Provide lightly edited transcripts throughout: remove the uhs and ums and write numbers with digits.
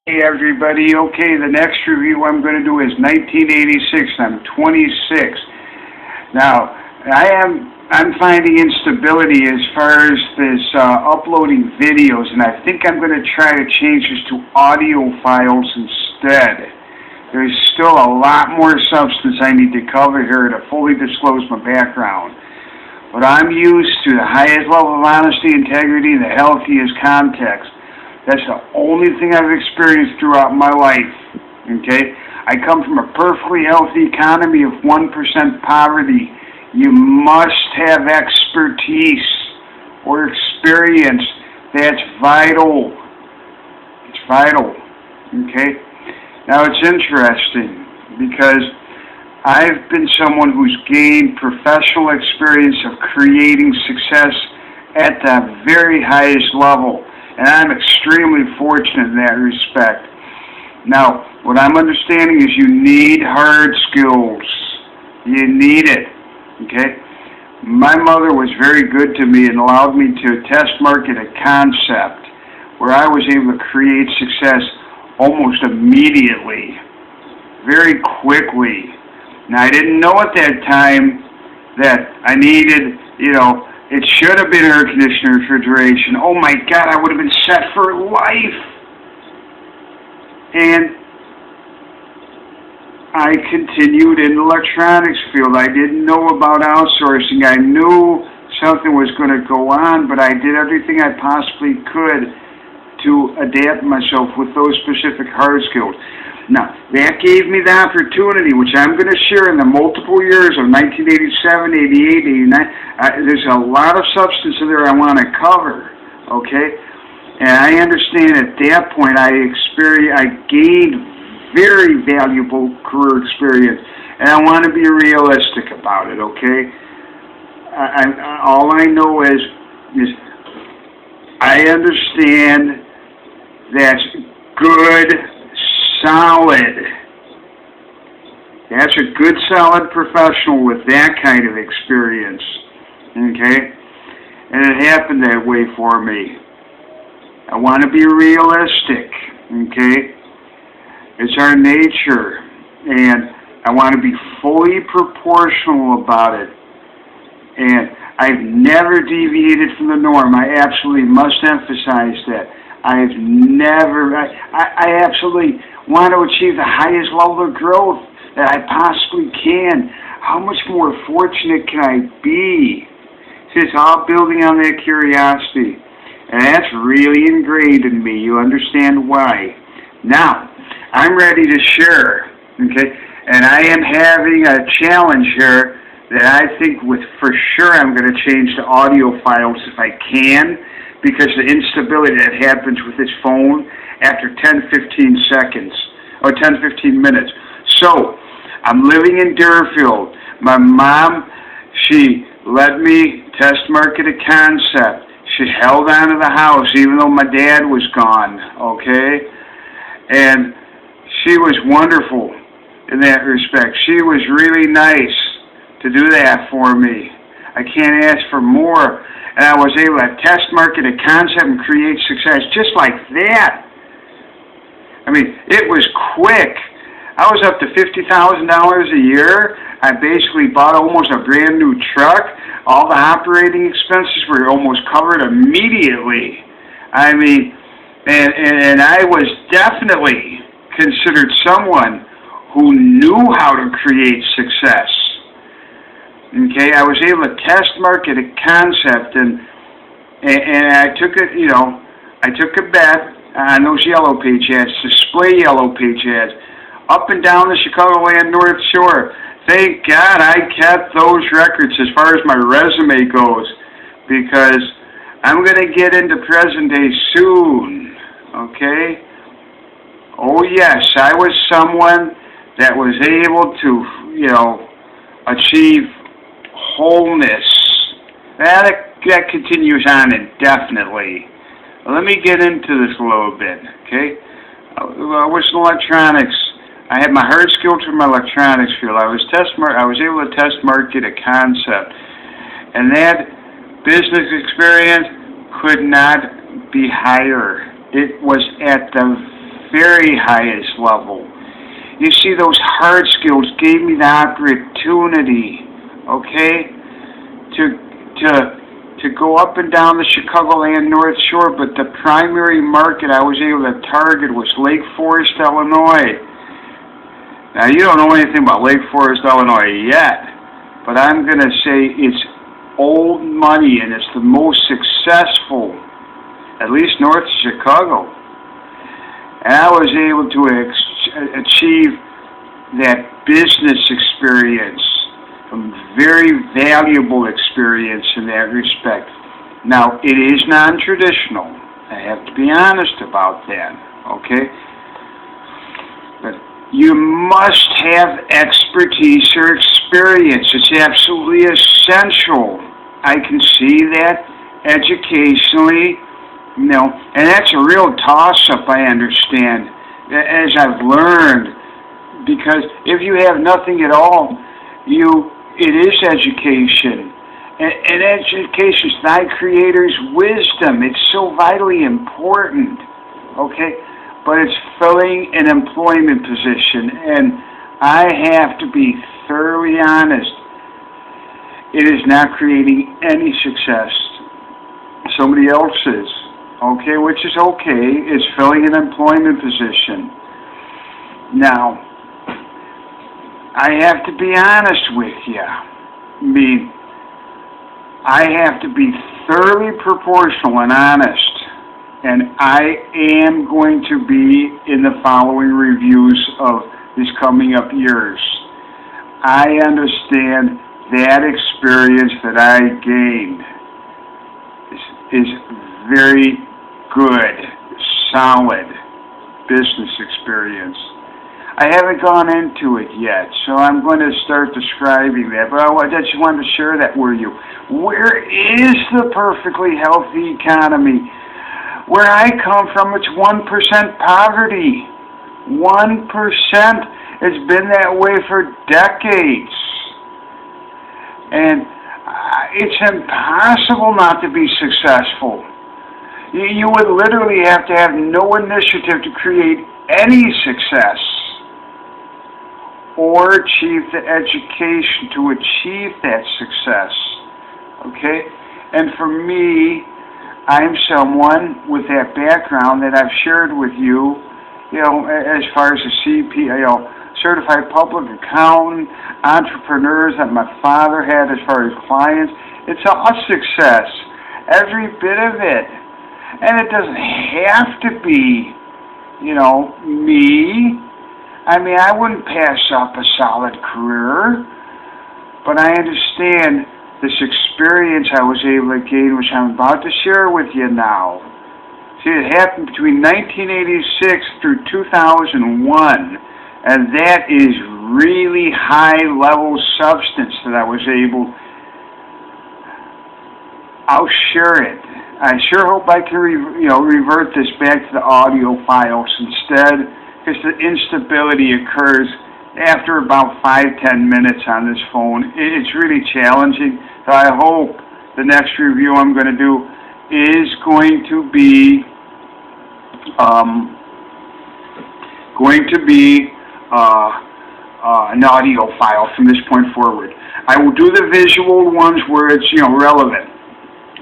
Hey everybody, okay, the next review I'm going to do is 1986. I'm 26. Now, I'm finding instability as far as this uploading videos, and I think I'm going to try to change this to audio files instead. There's still a lot more substance I need to cover here to fully disclose my background. But I'm used to the highest level of honesty, integrity, and the healthiest context. That's the only thing I've experienced throughout my life, okay? I come from a perfectly healthy economy of 1% poverty. You must have expertise or experience. That's vital. It's vital, okay? Now, it's interesting because I've been someone who's gained professional experience of creating success at the very highest level. And I'm extremely fortunate in that respect. Now, what I'm understanding is you need hard skills. You need it, okay? My mother was very good to me and allowed me to test market a concept where I was able to create success almost immediately, very quickly. Now, I didn't know at that time that I needed, it should have been air conditioner, refrigeration. Oh my God, I would have been set for life. And I continued in the electronics field. I didn't know about outsourcing. I knew something was going to go on, but I did everything I possibly could to adapt myself with those specific hard skills. Now, that gave me the opportunity, which I'm going to share in the multiple years of 1987, 88, 89. There's a lot of substance in there I want to cover, okay? And I understand at that point I gained very valuable career experience, and I want to be realistic about it, okay? All I know is I understand that's good, solid. That's a good, solid professional with that kind of experience, okay? And it happened that way for me. I want to be realistic, okay? It's our nature, and I want to be fully proportional about it. And I've never deviated from the norm. I absolutely must emphasize that. I absolutely want to achieve the highest level of growth that I possibly can. How much more fortunate can I be? See, it's all building on that curiosity. And that's really ingrained in me. You understand why. Now, I'm ready to share, okay? And I am having a challenge here that I think for sure I'm going to change to audio files if I can, because the instability that happens with this phone after 10-15 seconds, or 10-15 minutes. So, I'm living in Deerfield. My mom, she let me test market a concept. She held on to the house even though my dad was gone, okay? And she was wonderful in that respect. She was really nice to do that for me. I can't ask for more. And I was able to test market a concept and create success just like that. I mean, it was quick. I was up to $50,000 a year. I basically bought almost a brand new truck. All the operating expenses were almost covered immediately. I mean, and I was definitely considered someone who knew how to create success. Okay, I was able to test market a concept, and I took it, I took a bet on those Yellow Page ads, display Yellow Page ads, up and down the Chicagoland North Shore. Thank God I kept those records as far as my resume goes, because I'm going to get into present day soon, okay? Oh yes, I was someone that was able to, achieve wholeness. That continues on indefinitely. Let me get into this a little bit, okay? I was in electronics. I had my hard skills from my electronics field. I was able to test market a concept, and that business experience could not be higher. It was at the very highest level. You see, those hard skills gave me the opportunity, okay, to go up and down the Chicagoland North Shore, but the primary market I was able to target was Lake Forest, Illinois. Now, you don't know anything about Lake Forest, Illinois yet, but I'm going to say it's old money, and it's the most successful, at least north of Chicago. And I was able to achieve that business experience, a very valuable experience in that respect. Now, it is non-traditional. I have to be honest about that, okay? But you must have expertise or experience. It's absolutely essential. I can see that educationally, and that's a real toss-up, I understand, as I've learned, because if you have nothing at all, it is education. And education is thy Creator's wisdom. It's so vitally important, okay? But it's filling an employment position, and I have to be thoroughly honest. It is not creating any success. Somebody else is, okay, which is okay. It's filling an employment position. Now, I have to be honest with you. I have to be thoroughly proportional and honest, and I am going to be in the following reviews of these coming up years. I understand that experience that I gained is very good, solid business experience. I haven't gone into it yet, so I'm going to start describing that, but I just wanted to share that with you. Where is the perfectly healthy economy? Where I come from, it's 1% poverty. 1%. It's been that way for decades. And it's impossible not to be successful. You would literally have to have no initiative to create any success or achieve the education to achieve that success. Okay? And for me, I'm someone with that background that I've shared with you, as far as a CPA, certified public accountant, entrepreneurs that my father had as far as clients. It's a success, every bit of it. And it doesn't have to be, me. I wouldn't pass up a solid career, but I understand this experience I was able to gain, which I'm about to share with you now. See, it happened between 1986 through 2001. And that is really high-level substance that I was able. I'll share it. I sure hope I can, revert this back to the audio files instead, because the instability occurs after about 5-10 minutes on this phone. It's really challenging. So I hope the next review I'm going to do is going to be an audio file from this point forward. I will do the visual ones where it's relevant.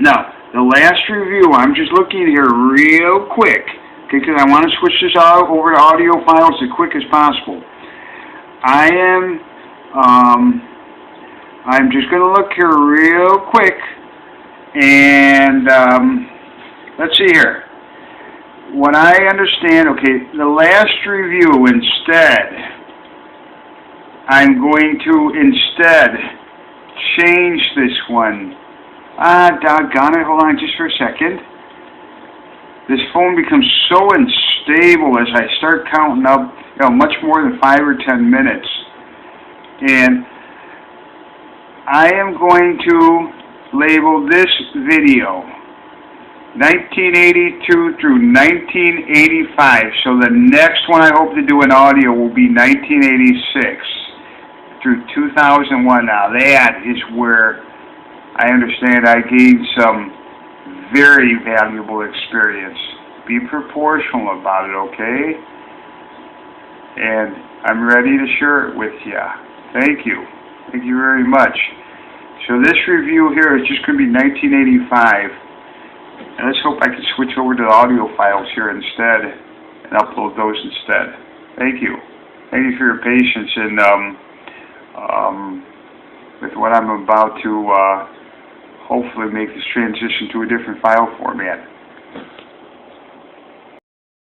Now, the last review, I'm just looking here real quick, okay, because I want to switch this over to audio files as quick as possible. I'm just going to look here real quick, and let's see here. What I understand, okay, the last review I'm going to change this one. Doggone it, hold on just for a second. This phone becomes so unstable as I start counting up, much more than 5 or 10 minutes. And I am going to label this video 1982 through 1985. So the next one I hope to do in audio will be 1986 through 2001. Now that is where I understand I gained some very valuable experience. Be proportional about it, okay? And I'm ready to share it with you. Thank you. Thank you very much. So this review here is just going to be 1985. And let's hope I can switch over to the audio files here instead and upload those instead. Thank you. Thank you for your patience in with what I'm about to hopefully make this transition to a different file format.